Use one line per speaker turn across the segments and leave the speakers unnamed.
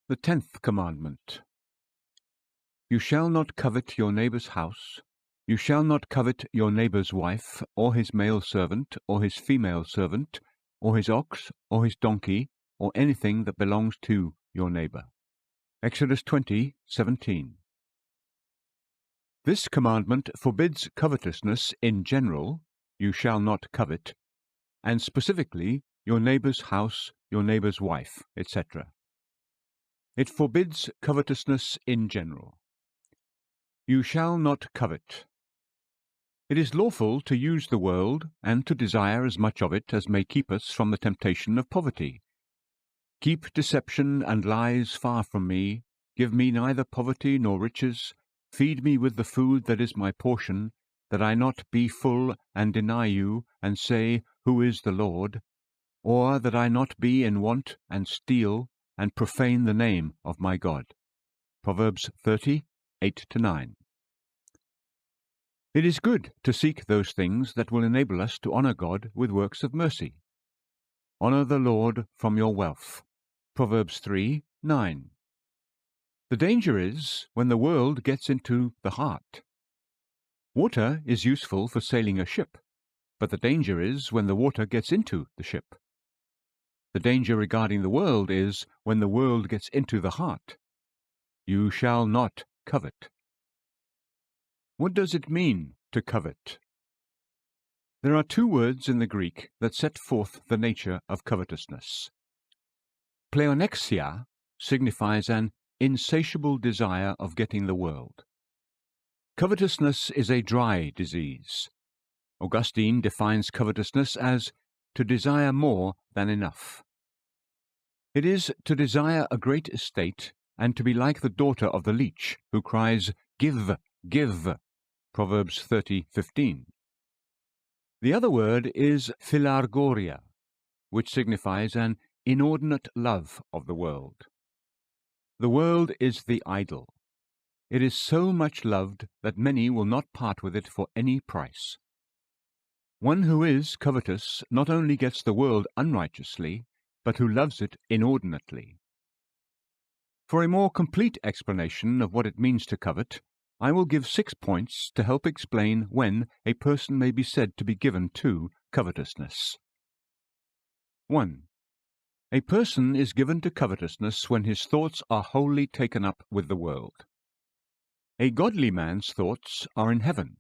The 10th Commandment. You shall not covet your neighbour's house. You shall not covet your neighbour's wife, or his male servant, or his female servant, or his ox, or his donkey, or anything that belongs to your neighbour. Exodus 20:17. This commandment forbids covetousness in general, you shall not covet, and specifically your neighbour's house, your neighbour's wife, etc. It forbids covetousness in general. You shall not covet. It is lawful to use the world and to desire as much of it as may keep us from the temptation of poverty. Keep deception and lies far from me. Give me neither poverty nor riches. Feed me with the food that is my portion, that I not be full and deny you, and say, Who is the Lord? Or that I not be in want and steal, and profane the name of my God. Proverbs 30:8-9. It is good to seek those things that will enable us to honour God with works of mercy. Honour the Lord from your wealth. Proverbs 3:9. The danger is when the world gets into the heart. Water is useful for sailing a ship, but the danger is when the water gets into the ship. The danger regarding the world is when the world gets into the heart. You shall not covet. What does it mean to covet? There are two words in the Greek that set forth the nature of covetousness. Pleonexia signifies an insatiable desire of getting the world. Covetousness is a dry disease. Augustine defines covetousness as to desire more than enough. It is to desire a great estate and to be like the daughter of the leech who cries, Give, give. Proverbs 30:15. The other word is philargoria, which signifies an inordinate love of the world. The world is the idol. It is so much loved that many will not part with it for any price. One who is covetous not only gets the world unrighteously, but who loves it inordinately. For a more complete explanation of what it means to covet, I will give 6 points to help explain when a person may be said to be given to covetousness. 1. A person is given to covetousness when his thoughts are wholly taken up with the world. A godly man's thoughts are in heaven.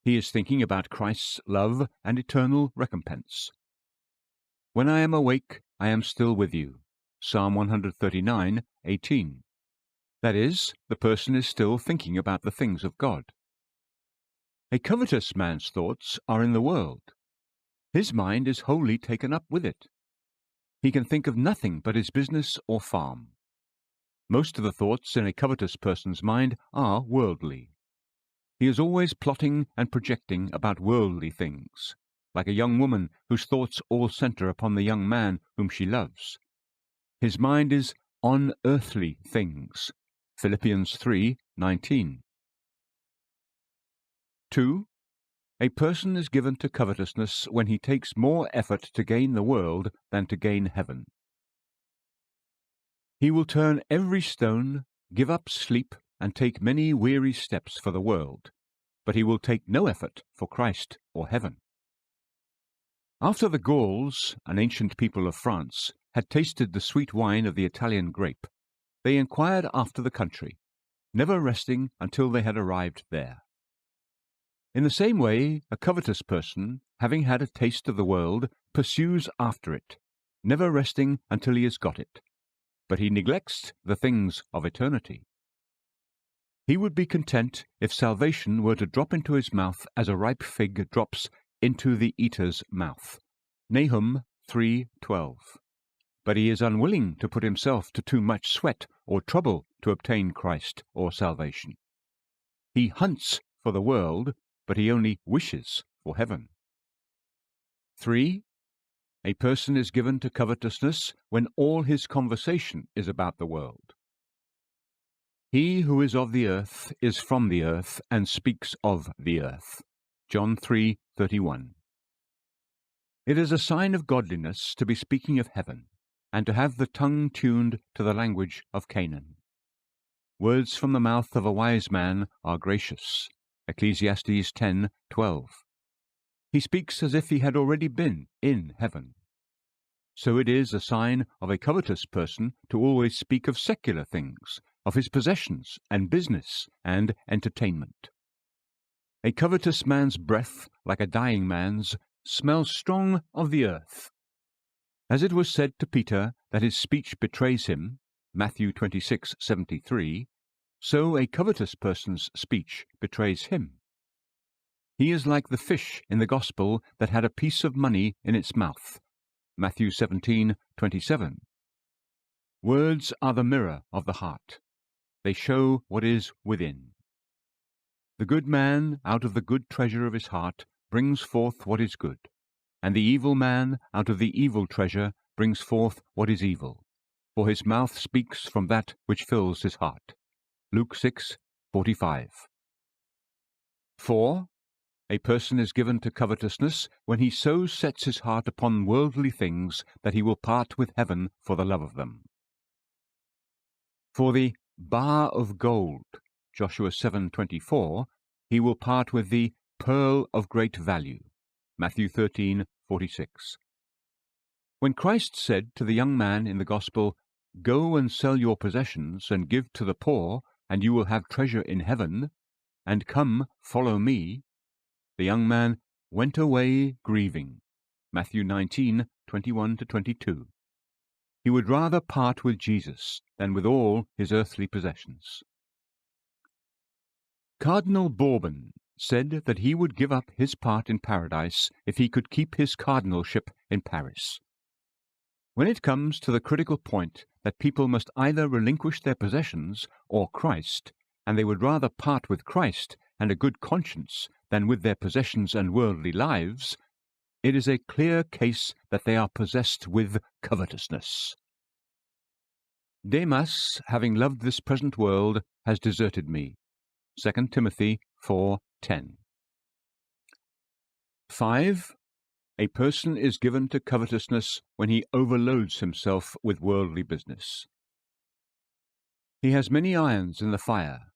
He is thinking about Christ's love and eternal recompense. When I am awake, I am still with you. Psalm 139:18. That is, the person is still thinking about the things of God. A covetous man's thoughts are in the world. His mind is wholly taken up with it. He can think of nothing but his business or farm. Most of the thoughts in a covetous person's mind are worldly. He is always plotting and projecting about worldly things, like a young woman whose thoughts all centre upon the young man whom she loves. His mind is on earthly things. Philippians 3:19. 2. A person is given to covetousness when he takes more effort to gain the world than to gain heaven. He will turn every stone, give up sleep, and take many weary steps for the world, but he will take no effort for Christ or heaven. After the Gauls, an ancient people of France, had tasted the sweet wine of the Italian grape, they inquired after the country, never resting until they had arrived there. In the same way, a covetous person, having had a taste of the world, pursues after it, never resting until he has got it, but he neglects the things of eternity. He would be content if salvation were to drop into his mouth as a ripe fig drops into the eater's mouth. Nahum 3:12. But he is unwilling to put himself to too much sweat or trouble to obtain Christ or salvation. He hunts for the world, but he only wishes for heaven. 3. A person is given to covetousness when all his conversation is about the world. He who is of the earth is from the earth and speaks of the earth. John 3:31. It is a sign of godliness to be speaking of heaven. and to have the tongue tuned to the language of Canaan. Words from the mouth of a wise man are gracious. Ecclesiastes 10:12. He speaks as if he had already been in heaven. So it is a sign of a covetous person to always speak of secular things, of his possessions and business and entertainment. A covetous man's breath, like a dying man's, smells strong of the earth. As it was said to Peter that his speech betrays him, Matthew 26:73, so a covetous person's speech betrays him. He is like the fish in the gospel that had a piece of money in its mouth, Matthew 17:27. Words are the mirror of the heart. They show what is within. The good man out of the good treasure of his heart brings forth what is good, and the evil man out of the evil treasure brings forth what is evil, for his mouth speaks from that which fills his heart. Luke 6:45. 4. A person is given to covetousness when he so sets his heart upon worldly things that he will part with heaven for the love of them. For the bar of gold, Joshua 7:24, he will part with the pearl of great value, Matthew 13:46. When Christ said to the young man in the Gospel, "Go and sell your possessions and give to the poor, and you will have treasure in heaven, and come, follow me," the young man went away grieving, Matthew 19:21-22. He would rather part with Jesus than with all his earthly possessions. Cardinal Bourbon said that he would give up his part in paradise if he could keep his cardinalship in Paris. When it comes to the critical point that people must either relinquish their possessions or Christ, and they would rather part with Christ and a good conscience than with their possessions and worldly lives, it is a clear case that they are possessed with covetousness. Demas, having loved this present world, has deserted me. 2 Timothy 4:10. 5. A person is given to covetousness when he overloads himself with worldly business. He has many irons in the fire.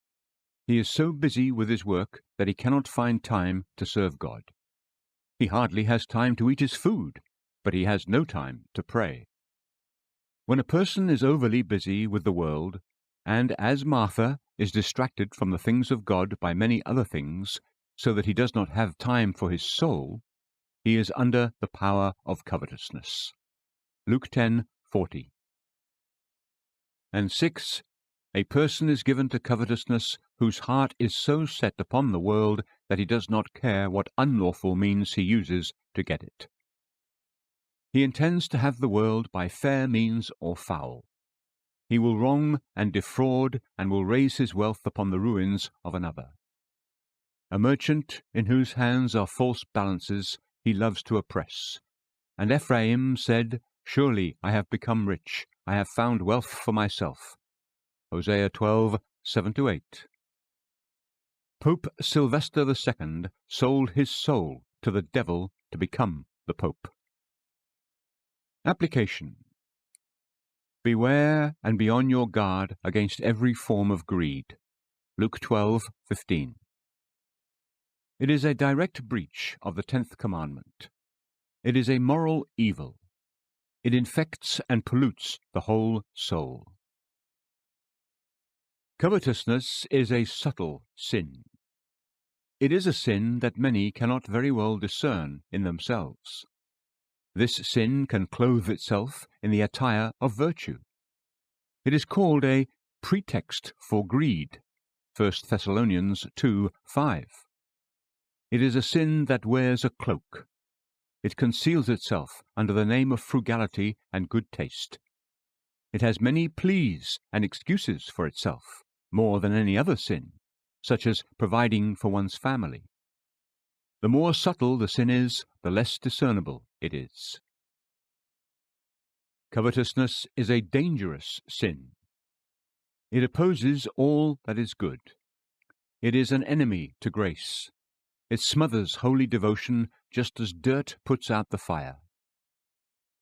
He is so busy with his work that he cannot find time to serve God. He hardly has time to eat his food, but he has no time to pray. When a person is overly busy with the world, and as Martha is distracted from the things of God by many other things, so that he does not have time for his soul, he is under the power of covetousness. Luke 10:40. And 6. A person is given to covetousness whose heart is so set upon the world that he does not care what unlawful means he uses to get it. He intends to have the world by fair means or foul. He will wrong and defraud, and will raise his wealth upon the ruins of another. A merchant in whose hands are false balances he loves to oppress. And Ephraim said, "Surely I have become rich, I have found wealth for myself." Hosea 12:7-8. Pope Sylvester II sold his soul to the devil to become the Pope. Application. Beware and be on your guard against every form of greed. Luke 12:15. It is a direct breach of the 10th commandment. It is a moral evil. It infects and pollutes the whole soul. Covetousness is a subtle sin. It is a sin that many cannot very well discern in themselves. This sin can clothe itself in the attire of virtue. It is called a pretext for greed, 1 Thessalonians 2:5. It is a sin that wears a cloak. It conceals itself under the name of frugality and good taste. It has many pleas and excuses for itself, more than any other sin, such as providing for one's family. The more subtle the sin is, the less discernible it is. Covetousness is a dangerous sin. It opposes all that is good. It is an enemy to grace. It smothers holy devotion just as dirt puts out the fire.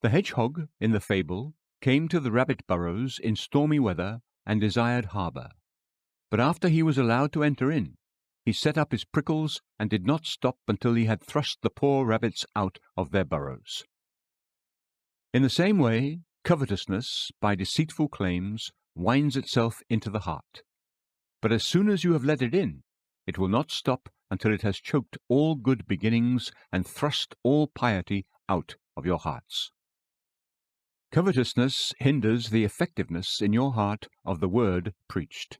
The hedgehog in the fable came to the rabbit burrows in stormy weather and desired harbour. But after he was allowed to enter in, he set up his prickles and did not stop until he had thrust the poor rabbits out of their burrows. In the same way, covetousness, by deceitful claims, winds itself into the heart. But as soon as you have let it in, it will not stop until it has choked all good beginnings and thrust all piety out of your hearts. Covetousness hinders the effectiveness in your heart of the word preached.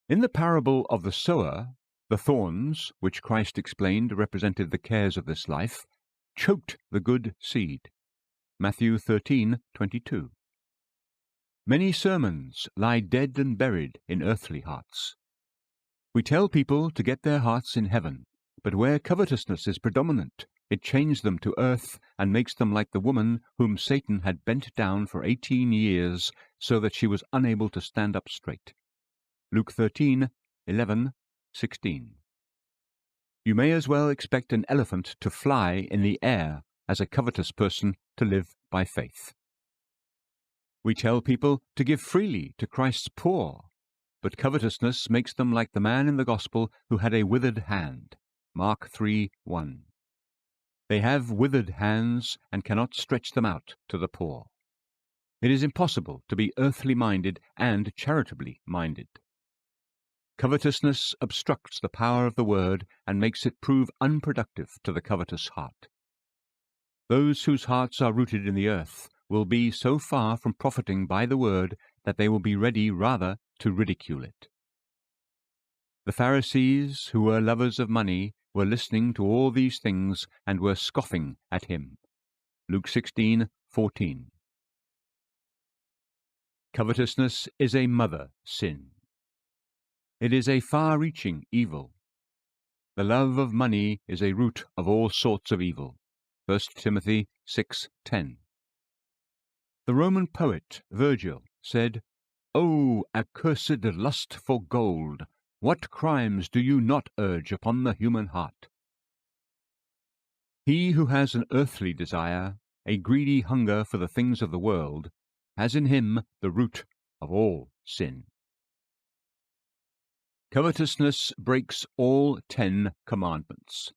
In the parable of the sower, the thorns, which Christ explained represented the cares of this life, choked the good seed. Matthew 13:22. Many sermons lie dead and buried in earthly hearts. We tell people to get their hearts in heaven, but where covetousness is predominant, it chains them to earth and makes them like the woman whom Satan had bent down for 18 years so that she was unable to stand up straight. Luke 13:11-16. You may as well expect an elephant to fly in the air as a covetous person to live by faith. We tell people to give freely to Christ's poor, but covetousness makes them like the man in the Gospel who had a withered hand. Mark 3:1. They have withered hands and cannot stretch them out to the poor. It is impossible to be earthly minded and charitably minded. Covetousness obstructs the power of the word and makes it prove unproductive to the covetous heart. Those whose hearts are rooted in the earth will be so far from profiting by the word that they will be ready rather to ridicule it. The Pharisees, who were lovers of money, were listening to all these things and were scoffing at him. Luke 16:14. Covetousness is a mother sin. It is a far-reaching evil. The love of money is a root of all sorts of evil. 1 Timothy 6:10. The Roman poet Virgil said, "O accursed lust for gold, what crimes do you not urge upon the human heart?" He who has an earthly desire, a greedy hunger for the things of the world, has in him the root of all sin. Covetousness breaks all 10 commandments.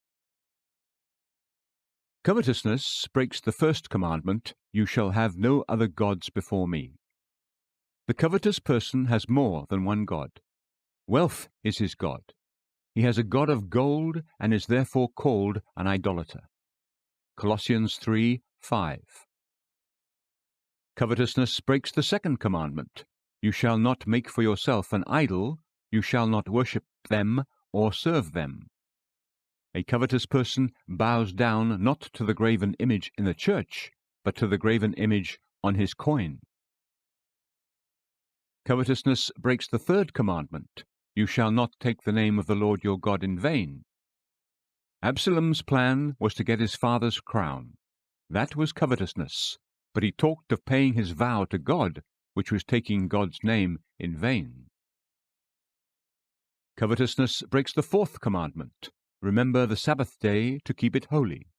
Covetousness breaks the first commandment, "You shall have no other gods before me." The covetous person has more than one god. Wealth is his god. He has a god of gold and is therefore called an idolater. Colossians 3:5. Covetousness breaks the second commandment, "You shall not make for yourself an idol, you shall not worship them or serve them." A covetous person bows down not to the graven image in the church, but to the graven image on his coin. Covetousness breaks the third commandment, "You shall not take the name of the Lord your God in vain." Absalom's plan was to get his father's crown. That was covetousness, but he talked of paying his vow to God, which was taking God's name in vain. Covetousness breaks the fourth commandment, "Remember the Sabbath day to keep it holy."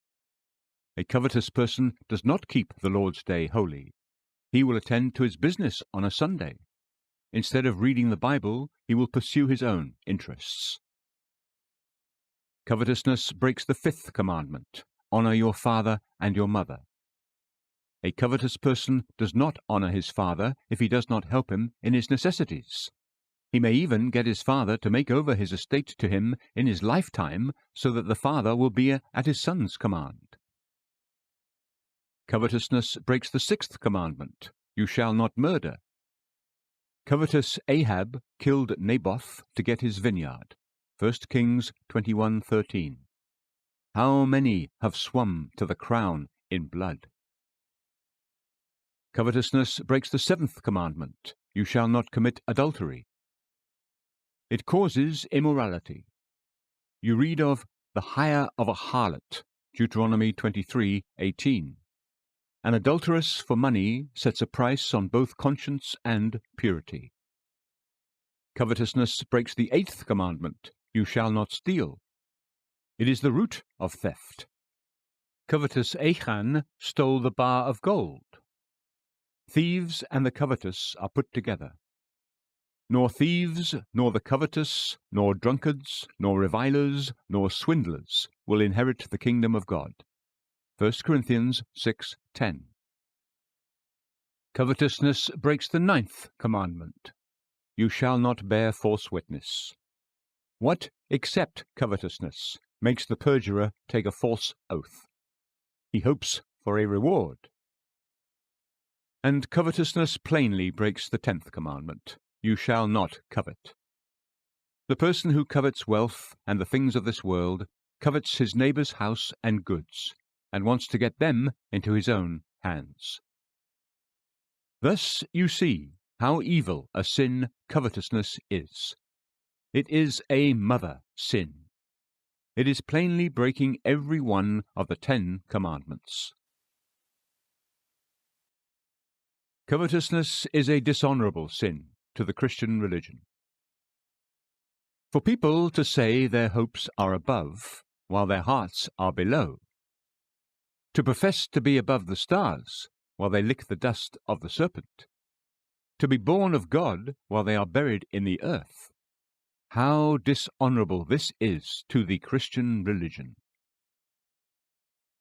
A covetous person does not keep the Lord's day holy. He will attend to his business on a Sunday. Instead of reading the Bible, he will pursue his own interests. Covetousness breaks the fifth commandment, "Honor your father and your mother." A covetous person does not honor his father if he does not help him in his necessities. He may even get his father to make over his estate to him in his lifetime so that the father will be at his son's command. Covetousness breaks the sixth commandment, "You shall not murder." Covetous Ahab killed Naboth to get his vineyard. 1 Kings 21:13. How many have swum to the crown in blood? Covetousness breaks the seventh commandment, "You shall not commit adultery." It causes immorality. You read of the hire of a harlot, Deuteronomy 23:18. An adulteress for money sets a price on both conscience and purity. Covetousness breaks the eighth commandment, "You shall not steal." It is the root of theft. Covetous Achan stole the bar of gold. thieves and the covetous are put together. Nor thieves, nor the covetous, nor drunkards, nor revilers, nor swindlers will inherit the kingdom of God. 1 Corinthians 6:10. Covetousness breaks the 9th commandment. You shall not bear false witness. What, except covetousness, makes the perjurer take a false oath? He hopes for a reward. And covetousness plainly breaks the 10th commandment. You shall not covet. The person who covets wealth and the things of this world covets his neighbor's house and goods, and wants to get them into his own hands. Thus you see how evil a sin covetousness is. It is a mother sin. It is plainly breaking every one of the 10 commandments. Covetousness is a dishonorable sin to the Christian religion. For people to say their hopes are above, while their hearts are below, to profess to be above the stars, while they lick the dust of the serpent, to be born of God while they are buried in the earth, how dishonorable this is to the Christian religion.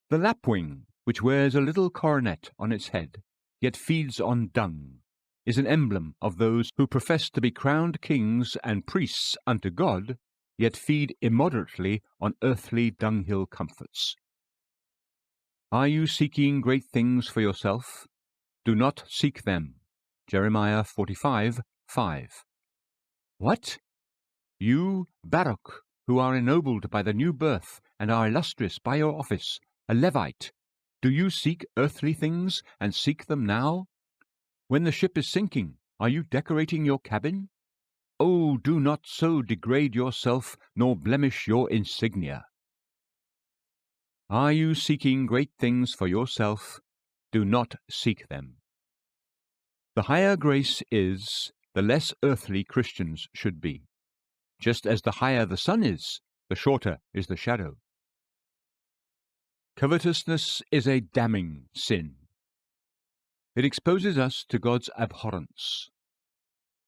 The lapwing, which wears a little coronet on its head, yet feeds on dung, is an emblem of those who profess to be crowned kings and priests unto God, yet feed immoderately on earthly dunghill comforts. Are you seeking great things for yourself? Do not seek them. Jeremiah 45:5. What? You, Baruch, who are ennobled by the new birth and are illustrious by your office, a Levite, do you seek earthly things and seek them now? When the ship is sinking, are you decorating your cabin? Oh, do not so degrade yourself, nor blemish your insignia. Are you seeking great things for yourself? Do not seek them. The higher grace is, the less earthly Christians should be. Just as the higher the sun is, the shorter is the shadow. Covetousness is a damning sin. It exposes us to God's abhorrence.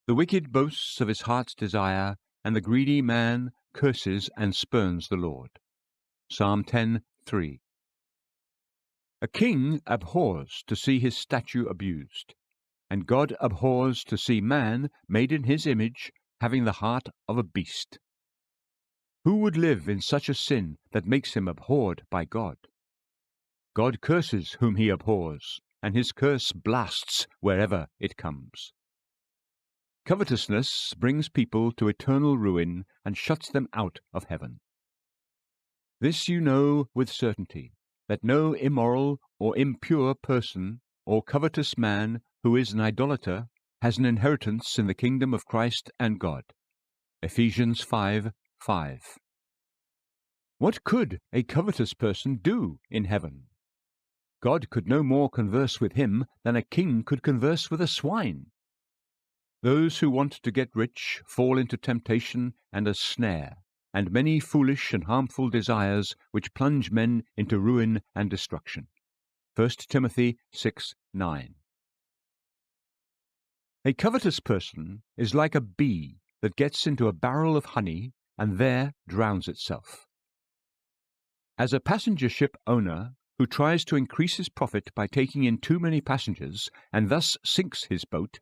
The wicked boasts of his heart's desire, and the greedy man curses and spurns the Lord. Psalm 10:3. A king abhors to see his statue abused, and God abhors to see man, made in his image, having the heart of a beast. Who would live in such a sin that makes him abhorred by God? God curses whom he abhors, and his curse blasts wherever it comes. Covetousness brings people to eternal ruin and shuts them out of heaven. This you know with certainty, that no immoral or impure person or covetous man who is an idolater has an inheritance in the kingdom of Christ and God. Ephesians 5:5. What could a covetous person do in heaven? God could no more converse with him than a king could converse with a swine. Those who want to get rich fall into temptation and a snare, and many foolish and harmful desires which plunge men into ruin and destruction. 1 Timothy 6:9. A covetous person is like a bee that gets into a barrel of honey and there drowns itself. As a passenger ship owner who tries to increase his profit by taking in too many passengers and thus sinks his boat,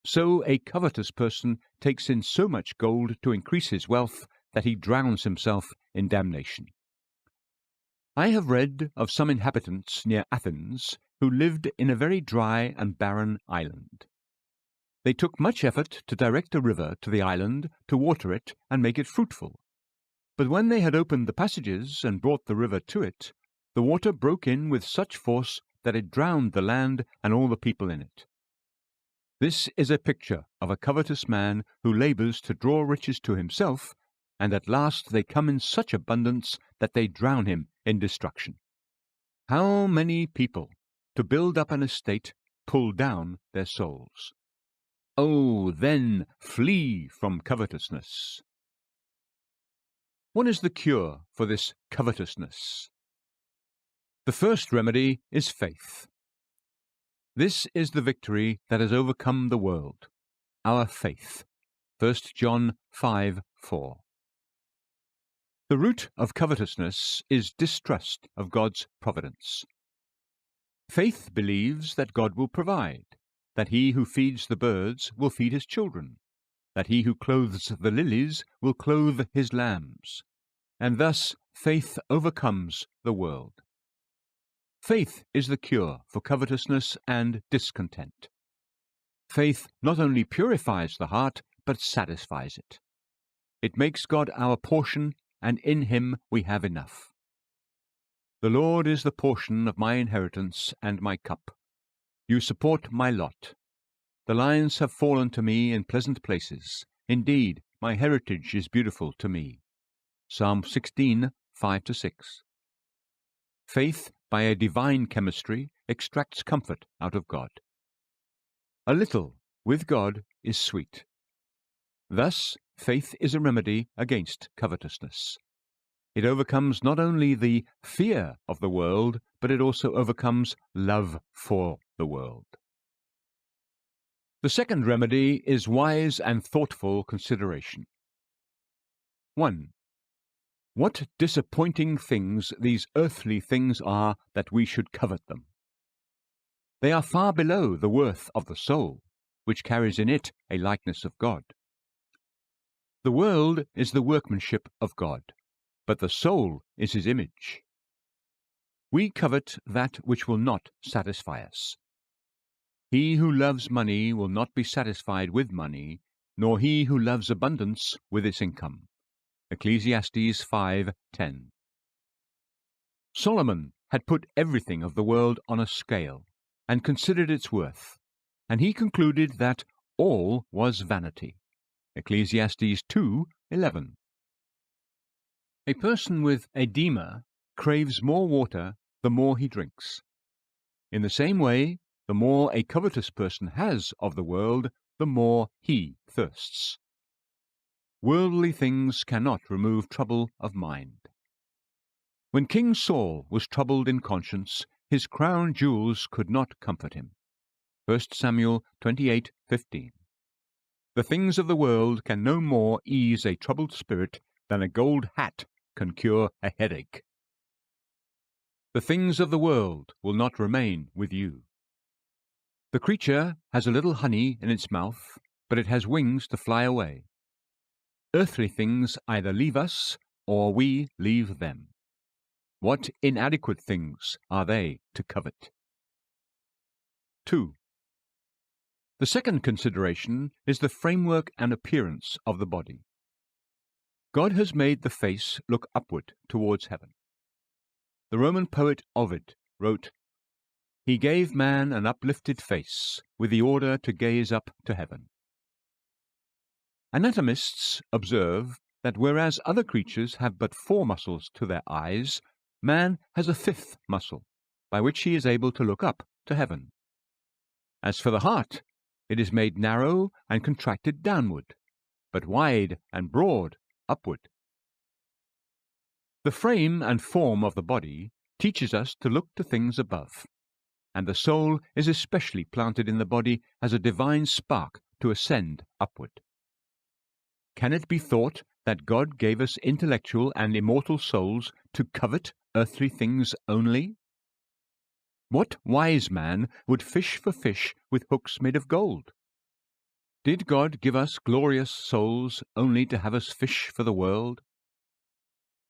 so a covetous person takes in so much gold to increase his wealth that he drowns himself in damnation. I have read of some inhabitants near Athens who lived in a very dry and barren island. They took much effort to direct a river to the island, to water it and make it fruitful. But when they had opened the passages and brought the river to it, the water broke in with such force that it drowned the land and all the people in it. This is a picture of a covetous man who labors to draw riches to himself, and at last they come in such abundance that they drown him in destruction. How many people, to build up an estate, pull down their souls? Oh, then flee from covetousness. What is the cure for this covetousness? The first remedy is faith. This is the victory that has overcome the world, our faith. 1 John 5:4. The root of covetousness is distrust of God's providence. Faith believes that God will provide, that he who feeds the birds will feed his children, that he who clothes the lilies will clothe his lambs, and thus faith overcomes the world. Faith is the cure for covetousness and discontent. Faith not only purifies the heart, but satisfies it. It makes God our portion, and in him we have enough. The Lord is the portion of my inheritance and my cup. You support my lot. The lines have fallen to me in pleasant places. Indeed, my heritage is beautiful to me. Psalm 16, 5-6. Faith, by a divine chemistry, extracts comfort out of God. A little with God is sweet. Thus, faith is a remedy against covetousness. It overcomes not only the fear of the world, but it also overcomes love for the world. The second remedy is wise and thoughtful consideration. 1. What disappointing things these earthly things are that we should covet them. They are far below the worth of the soul, which carries in it a likeness of God. The world is the workmanship of God, but the soul is his image. We covet that which will not satisfy us. He who loves money will not be satisfied with money, nor he who loves abundance with its income. Ecclesiastes 5:10. Solomon had put everything of the world on a scale, and considered its worth, and he concluded that all was vanity. Ecclesiastes 2:11. A person with edema craves more water the more he drinks. In the same way, the more a covetous person has of the world, the more he thirsts. Worldly things cannot remove trouble of mind. When King Saul was troubled in conscience, his crown jewels could not comfort him. 1 Samuel 28:15. The things of the world can no more ease a troubled spirit than a gold hat can cure a headache. The things of the world will not remain with you. The creature has a little honey in its mouth, but it has wings to fly away. Earthly things either leave us, or we leave them. What inadequate things are they to covet? 2. The second consideration is the framework and appearance of the body. God has made the face look upward towards heaven. The Roman poet Ovid wrote, "He gave man an uplifted face, with the order to gaze up to heaven." Anatomists observe that whereas other creatures have but 4 muscles to their eyes, man has a 5th muscle, by which he is able to look up to heaven. As for the heart, it is made narrow and contracted downward, but wide and broad upward. The frame and form of the body teaches us to look to things above, and the soul is especially planted in the body as a divine spark to ascend upward. Can it be thought that God gave us intellectual and immortal souls to covet earthly things only? What wise man would fish for fish with hooks made of gold? Did God give us glorious souls only to have us fish for the world?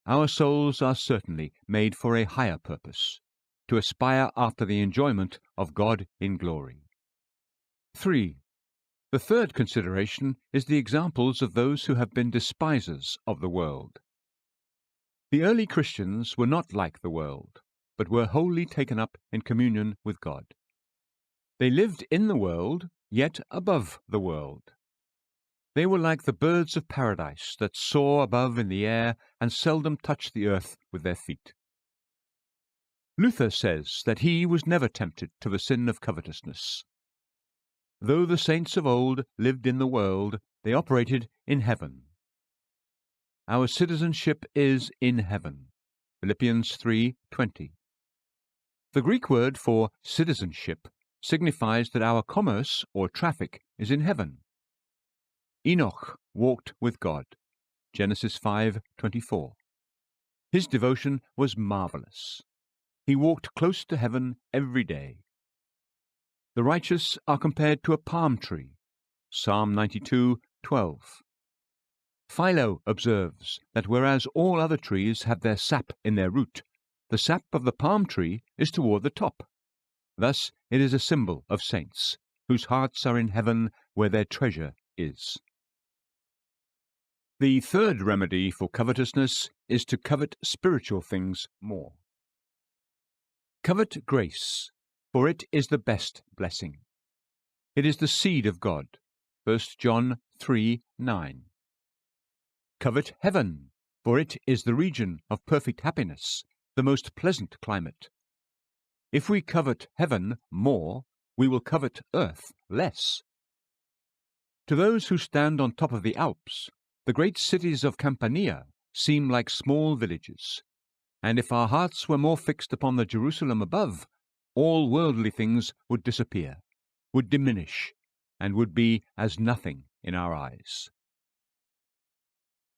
Our souls are certainly made for a higher purpose, to aspire after the enjoyment of God in glory. 3. The third consideration is the examples of those who have been despisers of the world. The early Christians were not like the world, but were wholly taken up in communion with God. They lived in the world, yet above the world. They were like the birds of paradise that soar above in the air and seldom touch the earth with their feet. Luther says that he was never tempted to the sin of covetousness. Though the saints of old lived in the world, they operated in heaven. Our citizenship is in heaven. Philippians 3:20. The Greek word for citizenship signifies that our commerce or traffic is in heaven. Enoch walked with God. Genesis 5:24. His devotion was marvelous. He walked close to heaven every day. The righteous are compared to a palm tree. Psalm 92:12. Philo observes that whereas all other trees have their sap in their root, the sap of the palm tree is toward the top. Thus it is a symbol of saints, whose hearts are in heaven where their treasure is. The third remedy for covetousness is to covet spiritual things more. Covet grace, for it is the best blessing. It is the seed of God. 1 John 3:9. Covet heaven, for it is the region of perfect happiness, the most pleasant climate. If we covet heaven more, we will covet earth less. To those who stand on top of the Alps, the great cities of Campania seem like small villages, and if our hearts were more fixed upon the Jerusalem above, all worldly things would disappear, would diminish, and would be as nothing in our eyes.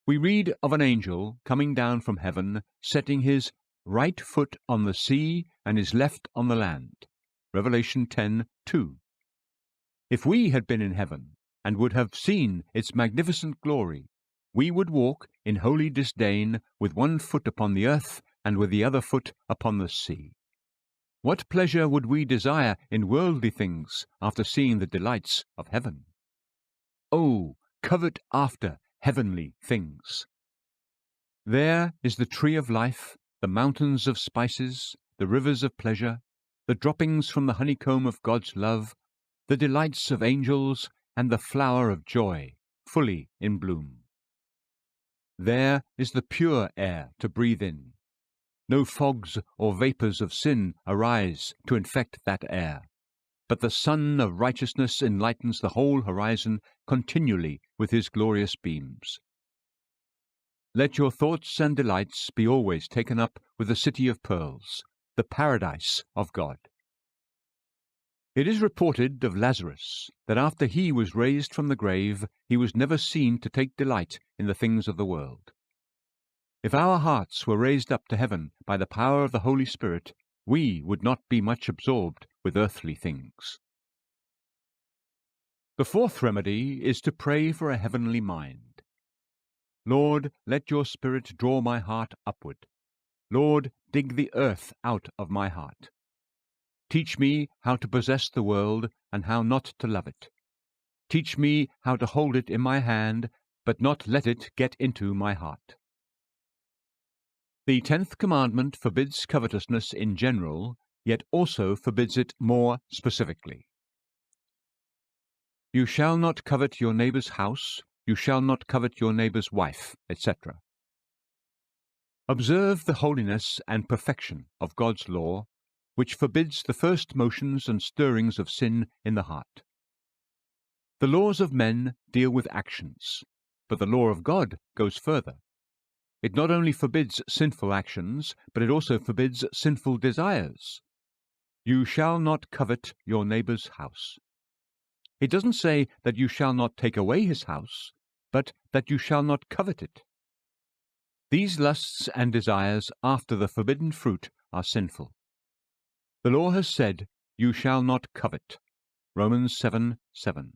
We read of an angel coming down from heaven, setting his right foot on the sea and his left on the land. Revelation 10:2. If we had been in heaven and would have seen its magnificent glory, we would walk in holy disdain with one foot upon the earth and with the other foot upon the sea. What pleasure would we desire in worldly things after seeing the delights of heaven? Oh, covet after heavenly things. There is the tree of life, the mountains of spices, the rivers of pleasure, the droppings from the honeycomb of God's love, the delights of angels, and the flower of joy, fully in bloom. There is the pure air to breathe in. No fogs or vapours of sin arise to infect that air, but the sun of righteousness enlightens the whole horizon continually with his glorious beams. Let your thoughts and delights be always taken up with the city of pearls, the paradise of God. It is reported of Lazarus that after he was raised from the grave, he was never seen to take delight in the things of the world. If our hearts were raised up to heaven by the power of the Holy Spirit, we would not be much absorbed with earthly things. The fourth remedy is to pray for a heavenly mind. Lord, let your Spirit draw my heart upward. Lord, dig the earth out of my heart. Teach me how to possess the world and how not to love it. Teach me how to hold it in my hand, but not let it get into my heart. The 10th commandment forbids covetousness in general, yet also forbids it more specifically. You shall not covet your neighbour's house, you shall not covet your neighbour's wife, etc. Observe the holiness and perfection of God's law, which forbids the first motions and stirrings of sin in the heart. The laws of men deal with actions, but the law of God goes further. It not only forbids sinful actions, but it also forbids sinful desires. You shall not covet your neighbour's house. It doesn't say that you shall not take away his house, but that you shall not covet it. These lusts and desires after the forbidden fruit are sinful. The law has said, you shall not covet. Romans 7:7.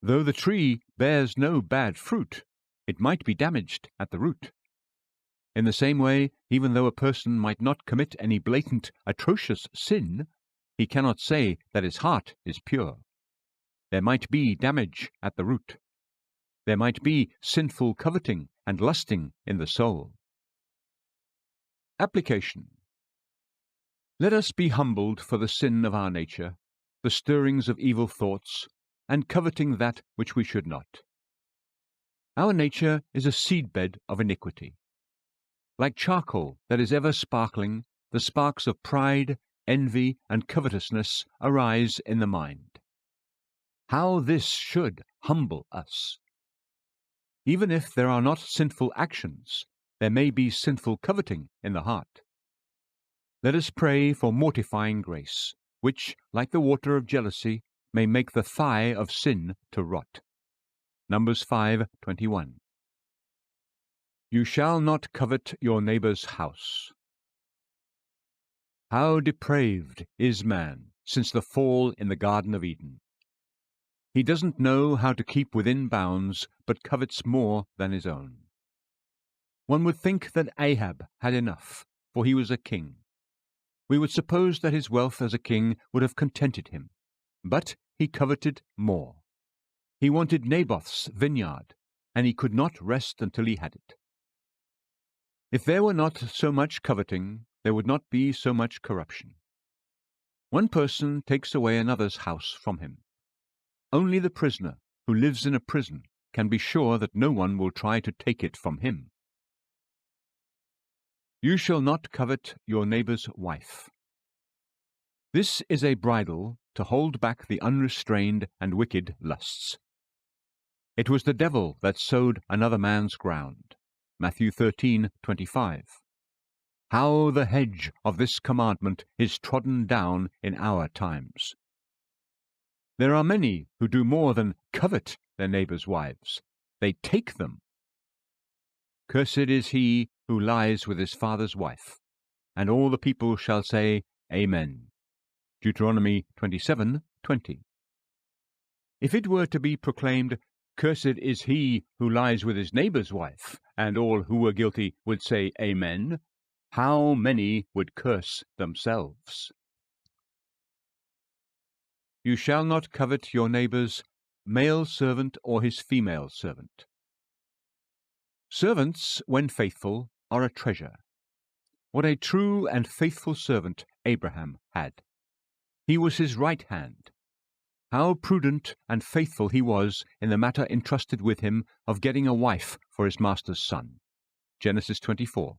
Though the tree bears no bad fruit, it might be damaged at the root. In the same way, even though a person might not commit any blatant, atrocious sin, he cannot say that his heart is pure. There might be damage at the root. There might be sinful coveting and lusting in the soul. Application. Let us be humbled for the sin of our nature, the stirrings of evil thoughts, and coveting that which we should not. Our nature is a seedbed of iniquity. Like charcoal that is ever sparkling, the sparks of pride, envy, and covetousness arise in the mind. How this should humble us! Even if there are not sinful actions, there may be sinful coveting in the heart. Let us pray for mortifying grace, which, like the water of jealousy, may make the thigh of sin to rot. Numbers 5:21. You shall not covet your neighbour's house. How depraved is man since the fall in the Garden of Eden! He doesn't know how to keep within bounds, but covets more than his own. One would think that Ahab had enough, for he was a king. We would suppose that his wealth as a king would have contented him, but he coveted more. He wanted Naboth's vineyard, and he could not rest until he had it. If there were not so much coveting, there would not be so much corruption. One person takes away another's house from him. Only the prisoner who lives in a prison can be sure that no one will try to take it from him. You shall not covet your neighbour's wife. This is a bridle to hold back the unrestrained and wicked lusts. It was the devil that sowed another man's ground. Matthew 13:25. How the hedge of this commandment is trodden down in our times. There are many who do more than covet their neighbours' wives. They take them. Cursed is he who lies with his father's wife. And all the people shall say, Amen. Deuteronomy 27:20. If it were to be proclaimed, Cursed is he who lies with his neighbour's wife, and all who were guilty would say, Amen, how many would curse themselves? You shall not covet your neighbour's male servant or his female servant. Servants, when faithful, are a treasure. What a true and faithful servant Abraham had. He was his right hand. How prudent and faithful he was in the matter entrusted with him of getting a wife for his master's son. Genesis 24.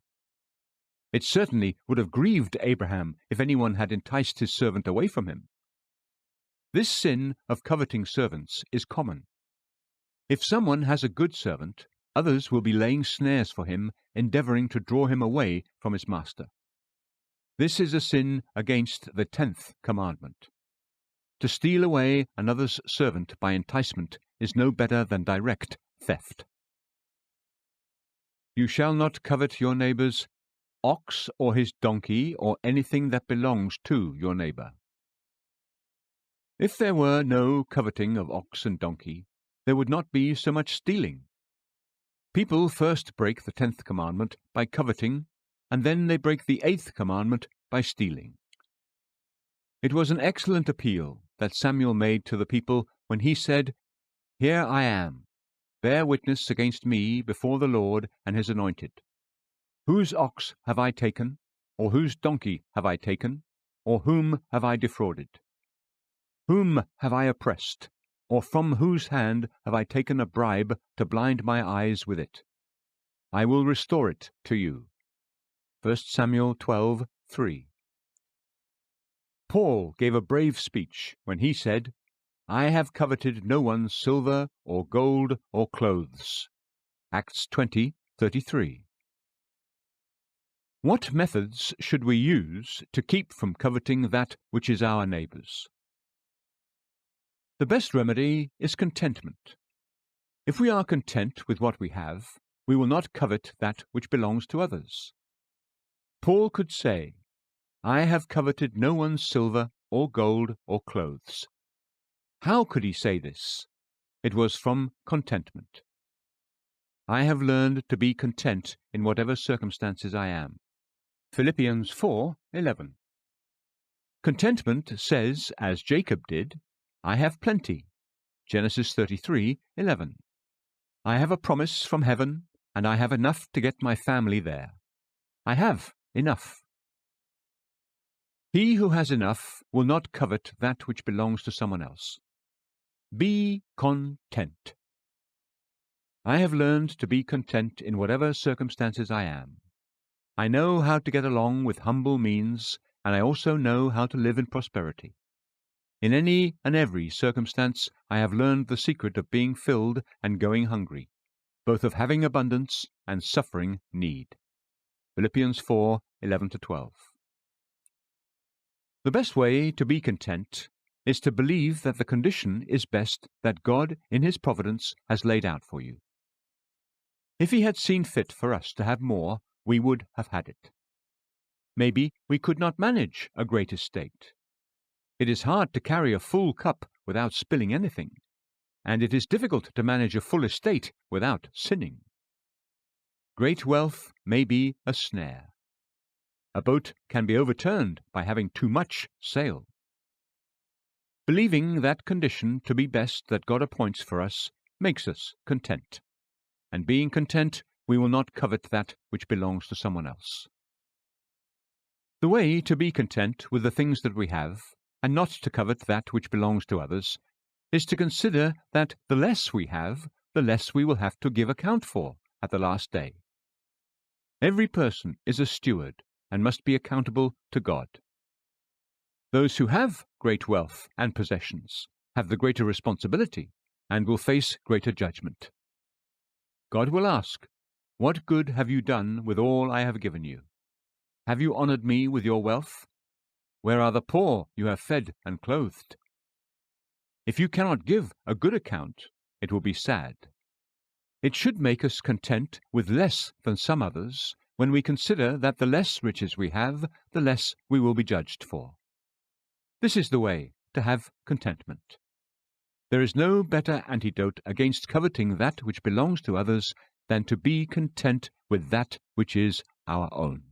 It certainly would have grieved Abraham if anyone had enticed his servant away from him. This sin of coveting servants is common. If someone has a good servant, others will be laying snares for him, endeavouring to draw him away from his master. This is a sin against the 10th commandment. To steal away another's servant by enticement is no better than direct theft. You shall not covet your neighbour's ox or his donkey or anything that belongs to your neighbour. If there were no coveting of ox and donkey, there would not be so much stealing. People first break the 10th commandment by coveting, and then they break the 8th commandment by stealing. It was an excellent appeal that Samuel made to the people when he said, Here I am, bear witness against me before the Lord and his anointed. Whose ox have I taken, or whose donkey have I taken, or whom have I defrauded? Whom have I oppressed, or from whose hand have I taken a bribe to blind my eyes with it? I will restore it to you. 1 Samuel 12:3. Paul gave a brave speech when he said, I have coveted no one's silver or gold or clothes. Acts 20:33. What methods should we use to keep from coveting that which is our neighbour's? The best remedy is contentment. If we are content with what we have, we will not covet that which belongs to others. Paul could say, I have coveted no one's silver or gold or clothes. How could he say this? It was from contentment. I have learned to be content in whatever circumstances I am. Philippians 4:11. Contentment says, as Jacob did, I have plenty. Genesis 33:11. I have a promise from heaven, and I have enough to get my family there. I have enough. He who has enough will not covet that which belongs to someone else. Be content. I have learned to be content in whatever circumstances I am. I know how to get along with humble means, and I also know how to live in prosperity. In any and every circumstance I have learned the secret of being filled and going hungry, both of having abundance and suffering need. Philippians 4:11-12. The best way to be content is to believe that the condition is best that God in His providence has laid out for you. If He had seen fit for us to have more, we would have had it. Maybe we could not manage a great estate. It is hard to carry a full cup without spilling anything, and it is difficult to manage a full estate without sinning. Great wealth may be a snare. A boat can be overturned by having too much sail. Believing that condition to be best that God appoints for us makes us content, and being content, we will not covet that which belongs to someone else. The way to be content with the things that we have, and not to covet that which belongs to others, is to consider that the less we have, the less we will have to give account for at the last day. Every person is a steward and must be accountable to God. Those who have great wealth and possessions have the greater responsibility and will face greater judgment. God will ask, "What good have you done with all I have given you? Have you honored me with your wealth? Where are the poor you have fed and clothed?" If you cannot give a good account, it will be sad. It should make us content with less than some others, when we consider that the less riches we have, the less we will be judged for. This is the way to have contentment. There is no better antidote against coveting that which belongs to others than to be content with that which is our own.